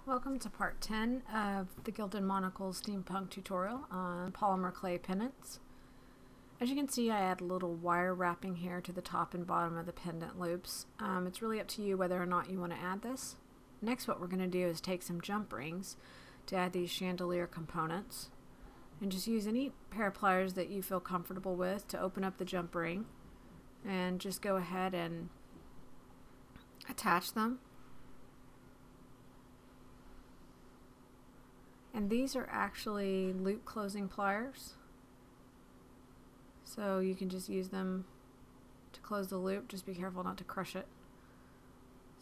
Welcome to part 10 of the Gilded Monocle Steampunk tutorial on polymer clay pendants. As you can see, I add a little wire wrapping here to the top and bottom of the pendant loops. It's really up to you whether or not you want to add this. Next, what we're going to do is take some jump rings to add these chandelier components, and just use any pair of pliers that you feel comfortable with to open up the jump ring, and just go ahead and attach them. And these are actually loop closing pliers, so you can just use them to close the loop. Just be careful not to crush it.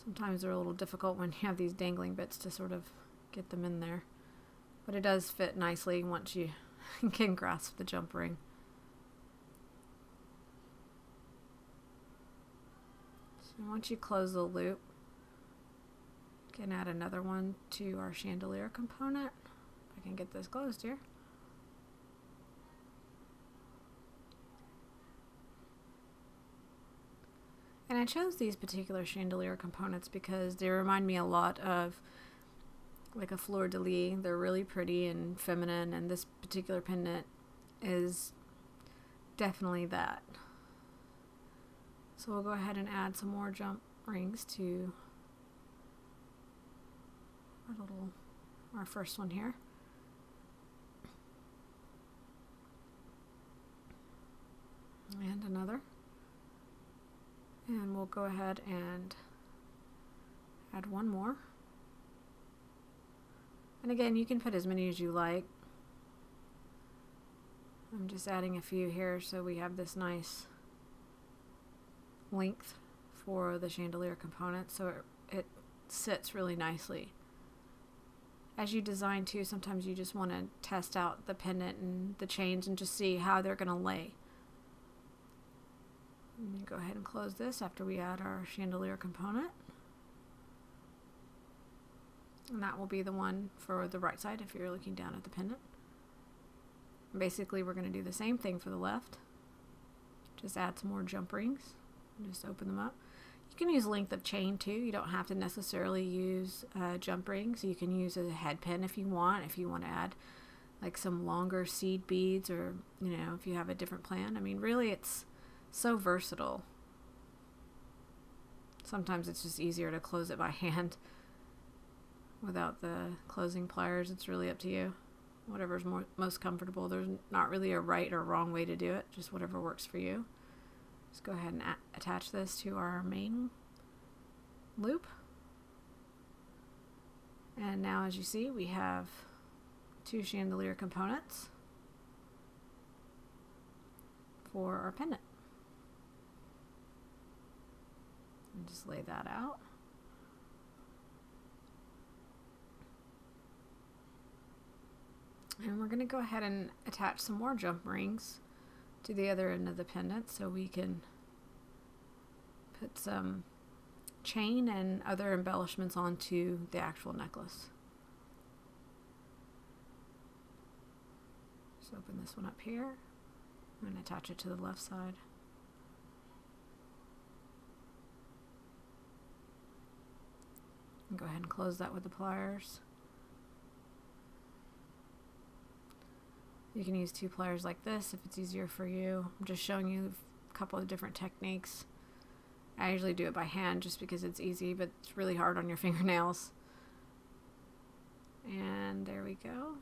Sometimes they're a little difficult when you have these dangling bits to sort of get them in there, but it does fit nicely once you can grasp the jump ring. So once you close the loop, you can add another one to our chandelier component. I can get this closed here. And I chose these particular chandelier components because they remind me a lot of like a fleur-de-lis. They're really pretty and feminine, and this particular pendant is definitely that. So we'll go ahead and add some more jump rings to our first one here. And another. And we'll go ahead and add one more. And again, you can put as many as you like. I'm just adding a few here so we have this nice length for the chandelier component, so it sits really nicely. As you design too, sometimes you just want to test out the pendant and the chains and just see how they're going to lay. And go ahead and close this after we add our chandelier component. And that will be the one for the right side if you're looking down at the pendant. Basically, we're going to do the same thing for the left. Just add some more jump rings and just open them up. You can use length of chain too. You don't have to necessarily use jump rings. You can use a head pin if you want to add like some longer seed beads, or if you have a different plan. I mean, really, it's so versatile. Sometimes it's just easier to close it by hand without the closing pliers. It's really up to you. Whatever's most comfortable. There's not really a right or wrong way to do it, just whatever works for you. Just go ahead and attach this to our main loop. And now, as you see, we have two chandelier components for our pendant. And just lay that out. And we're going to go ahead and attach some more jump rings to the other end of the pendant so we can put some chain and other embellishments onto the actual necklace. Just open this one up here and attach it to the left side. And go ahead and close that with the pliers. You can use two pliers like this if it's easier for you. I'm just showing you a couple of different techniques. I usually do it by hand just because it's easy, but it's really hard on your fingernails. And there we go.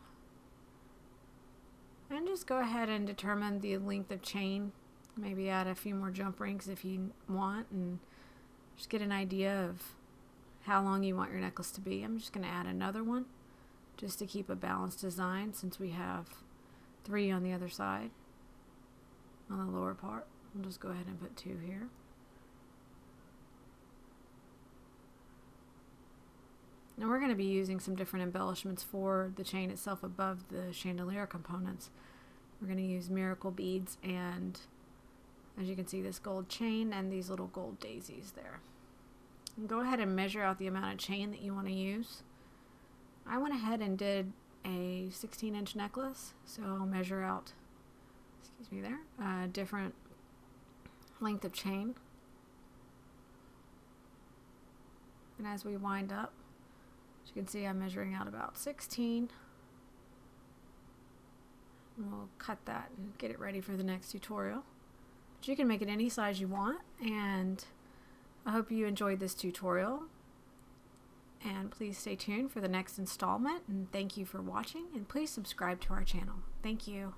And just go ahead and determine the length of chain. Maybe add a few more jump rings if you want, and just get an idea of how long you want your necklace to be. I'm just going to add another one just to keep a balanced design, since we have 3 on the other side on the lower part. We'll just go ahead and put 2 here. Now we're going to be using some different embellishments for the chain itself above the chandelier components. We're going to use miracle beads, and as you can see, this gold chain and these little gold daisies there. And go ahead and measure out the amount of chain that you want to use. I went ahead and did a 16-inch necklace, so I'll measure out, excuse me there, a different length of chain. And as we wind up, as you you can see, I'm measuring out about 16. And we'll cut that and get it ready for the next tutorial. But you can make it any size you want, and I hope you enjoyed this tutorial. And please stay tuned for the next installment, and thank you for watching, and please subscribe to our channel. Thank you.